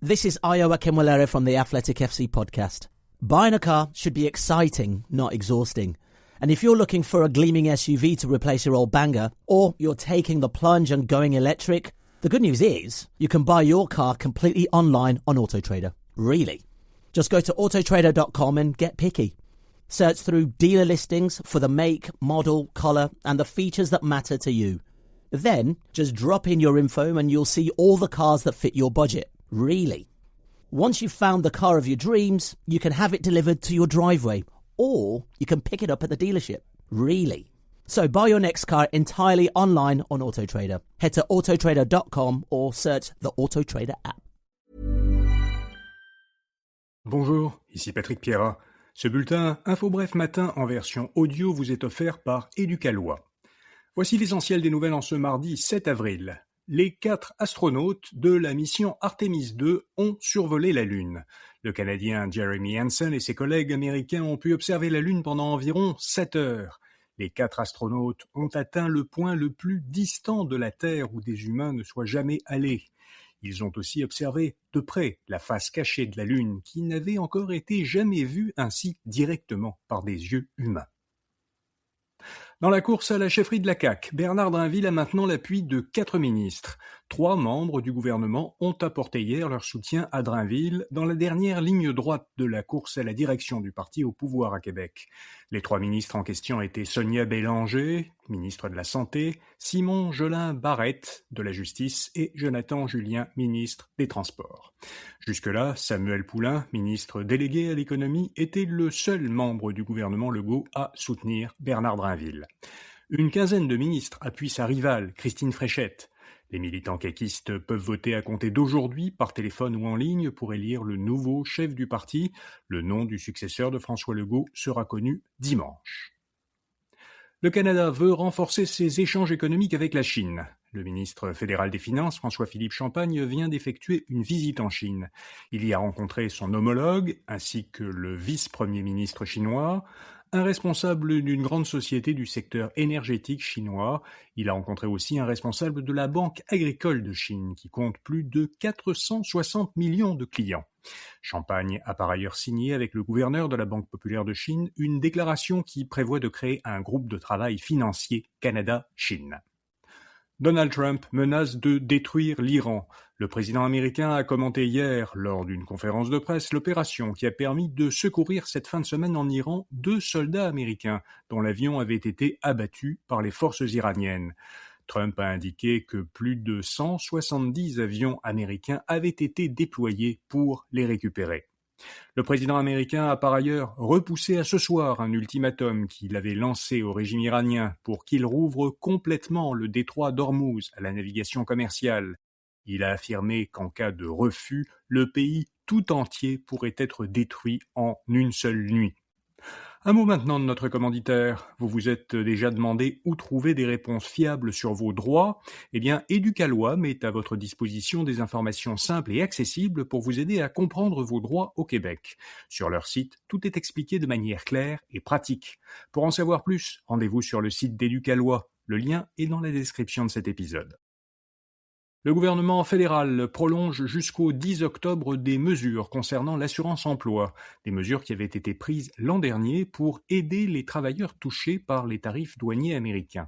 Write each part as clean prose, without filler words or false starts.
This is Ayo Akinwolere from the Athletic FC podcast. Buying a car should be exciting, not exhausting. And if you're looking for a gleaming SUV to replace your old banger, or you're taking the plunge and going electric, the good news is you can buy your car completely online on AutoTrader. Really. Just go to autotrader.com and get picky. Search through dealer listings for the make, model, colour and the features that matter to you. Then, just drop in your info and you'll see all the cars that fit your budget. Really. Once you've found the car of your dreams, you can have it delivered to your driveway, or you can pick it up at the dealership. Really. So buy your next car entirely online on AutoTrader. Head to autotrader.com or search the AutoTrader app. Bonjour, ici Patrick Pierrat. Ce bulletin InfoBref Matin en version audio vous est offert par Éducalois. Voici l'essentiel des nouvelles en ce mardi 7 avril. Les 4 astronautes de la mission Artemis 2 ont survolé la Lune. Le Canadien Jeremy Hansen et ses collègues américains ont pu observer la Lune pendant environ 7 heures. Les 4 astronautes ont atteint le point le plus distant de la Terre où des humains ne soient jamais allés. Ils ont aussi observé de près la face cachée de la Lune qui n'avait encore été jamais vue ainsi directement par des yeux humains. Dans la course à la chefferie de la CAQ, Bernard Drinville a maintenant l'appui de 4 ministres. 3 membres du gouvernement ont apporté hier leur soutien à Drinville dans la dernière ligne droite de la course à la direction du parti au pouvoir à Québec. Les 3 ministres en question étaient Sonia Bélanger, ministre de la Santé, Simon Jolin Barrette, de la Justice, et Jonathan Julien, ministre des Transports. Jusque-là, Samuel Poulin, ministre délégué à l'économie, était le seul membre du gouvernement Legault à soutenir Bernard Drinville. Une quinzaine de ministres appuient sa rivale, Christine Fréchette. Les militants caquistes peuvent voter à compter d'aujourd'hui, par téléphone ou en ligne, pour élire le nouveau chef du parti. Le nom du successeur de François Legault sera connu dimanche. Le Canada veut renforcer ses échanges économiques avec la Chine. Le ministre fédéral des Finances, François-Philippe Champagne, vient d'effectuer une visite en Chine. Il y a rencontré son homologue, ainsi que le vice-premier ministre chinois, un responsable d'une grande société du secteur énergétique chinois. Il a rencontré aussi un responsable de la Banque agricole de Chine, qui compte plus de 460 millions de clients. Champagne a par ailleurs signé avec le gouverneur de la Banque populaire de Chine une déclaration qui prévoit de créer un groupe de travail financier Canada-Chine. Donald Trump menace de détruire l'Iran. Le président américain a commenté hier, lors d'une conférence de presse, l'opération qui a permis de secourir cette fin de semaine en Iran 2 soldats américains dont l'avion avait été abattu par les forces iraniennes. Trump a indiqué que plus de 170 avions américains avaient été déployés pour les récupérer. Le président américain a par ailleurs repoussé à ce soir un ultimatum qu'il avait lancé au régime iranien pour qu'il rouvre complètement le détroit d'Ormuz à la navigation commerciale. Il a affirmé qu'en cas de refus, le pays tout entier pourrait être détruit en une seule nuit. Un mot maintenant de notre commanditaire. Vous vous êtes déjà demandé où trouver des réponses fiables sur vos droits ? Eh bien, Éducalois met à votre disposition des informations simples et accessibles pour vous aider à comprendre vos droits au Québec. Sur leur site, tout est expliqué de manière claire et pratique. Pour en savoir plus, rendez-vous sur le site d'Éducalois. Le lien est dans la description de cet épisode. Le gouvernement fédéral prolonge jusqu'au 10 octobre des mesures concernant l'assurance-emploi, des mesures qui avaient été prises l'an dernier pour aider les travailleurs touchés par les tarifs douaniers américains.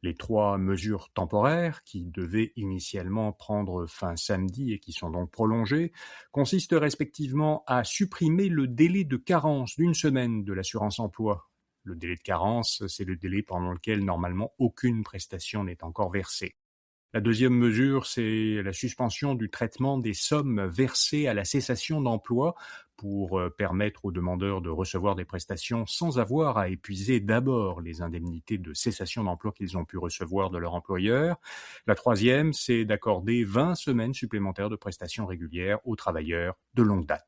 Les 3 mesures temporaires, qui devaient initialement prendre fin samedi et qui sont donc prolongées, consistent respectivement à supprimer le délai de carence d'1 semaine de l'assurance-emploi. Le délai de carence, c'est le délai pendant lequel normalement aucune prestation n'est encore versée. La deuxième mesure, c'est la suspension du traitement des sommes versées à la cessation d'emploi pour permettre aux demandeurs de recevoir des prestations sans avoir à épuiser d'abord les indemnités de cessation d'emploi qu'ils ont pu recevoir de leur employeur. La troisième, c'est d'accorder 20 semaines supplémentaires de prestations régulières aux travailleurs de longue date.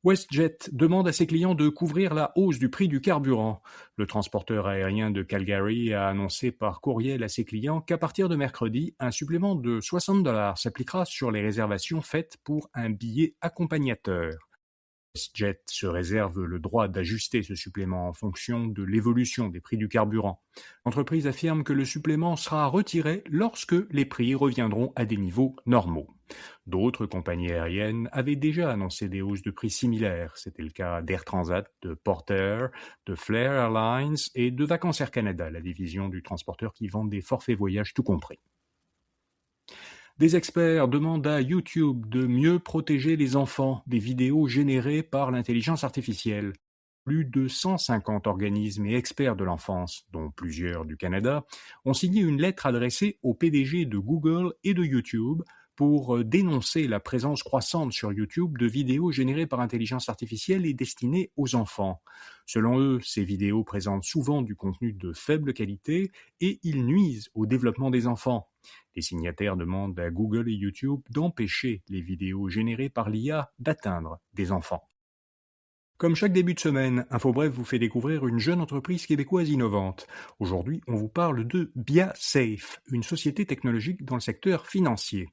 WestJet demande à ses clients de couvrir la hausse du prix du carburant. Le transporteur aérien de Calgary a annoncé par courriel à ses clients qu'à partir de mercredi, un supplément de 60 $ s'appliquera sur les réservations faites pour un billet accompagnateur. WestJet se réserve le droit d'ajuster ce supplément en fonction de l'évolution des prix du carburant. L'entreprise affirme que le supplément sera retiré lorsque les prix reviendront à des niveaux normaux. D'autres compagnies aériennes avaient déjà annoncé des hausses de prix similaires. C'était le cas d'Air Transat, de Porter, de Flair Airlines et de Vacances Air Canada, la division du transporteur qui vend des forfaits voyage tout compris. Des experts demandent à YouTube de mieux protéger les enfants des vidéos générées par l'intelligence artificielle. Plus de 150 organismes et experts de l'enfance, dont plusieurs du Canada, ont signé une lettre adressée au PDG de Google et de YouTube pour dénoncer la présence croissante sur YouTube de vidéos générées par intelligence artificielle et destinées aux enfants. Selon eux, ces vidéos présentent souvent du contenu de faible qualité et ils nuisent au développement des enfants. Les signataires demandent à Google et YouTube d'empêcher les vidéos générées par l'IA d'atteindre des enfants. Comme chaque début de semaine, InfoBref vous fait découvrir une jeune entreprise québécoise innovante. Aujourd'hui, on vous parle de BiaSafe, une société technologique dans le secteur financier.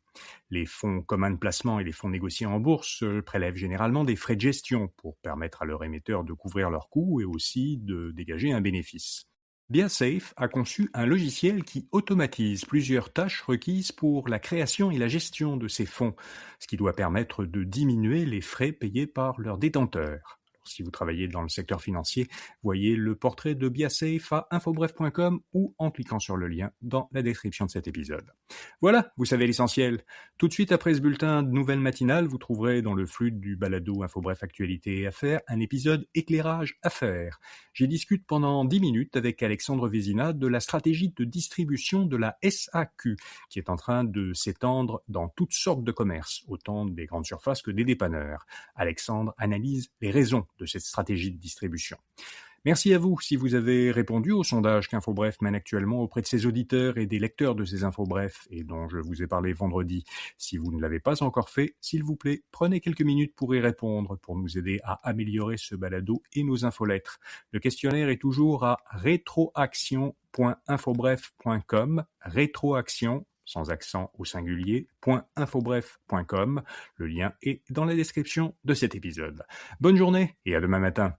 Les fonds communs de placement et les fonds négociés en bourse prélèvent généralement des frais de gestion pour permettre à leur émetteur de couvrir leurs coûts et aussi de dégager un bénéfice. BiaSafe a conçu un logiciel qui automatise plusieurs tâches requises pour la création et la gestion de ces fonds, ce qui doit permettre de diminuer les frais payés par leurs détenteurs. Si vous travaillez dans le secteur financier, voyez le portrait de BiaSafe à infobref.com ou en cliquant sur le lien dans la description de cet épisode. Voilà, vous savez l'essentiel. Tout de suite après ce bulletin de nouvelles matinales, vous trouverez dans le flux du balado InfoBref Actualité et Affaires un épisode éclairage affaires. J'y discute pendant 10 minutes avec Alexandre Vézina de la stratégie de distribution de la SAQ, qui est en train de s'étendre dans toutes sortes de commerces, autant des grandes surfaces que des dépanneurs. Alexandre analyse les raisons de cette stratégie de distribution. Merci à vous si vous avez répondu au sondage qu'InfoBref mène actuellement auprès de ses auditeurs et des lecteurs de ces InfoBref et dont je vous ai parlé vendredi. Si vous ne l'avez pas encore fait, s'il vous plaît, prenez quelques minutes pour y répondre pour nous aider à améliorer ce balado et nos infolettres. Le questionnaire est toujours à rétroaction.infobref.com, rétroaction sans accent au singulier, .infobref.com. Le lien est dans la description de cet épisode. Bonne journée et à demain matin.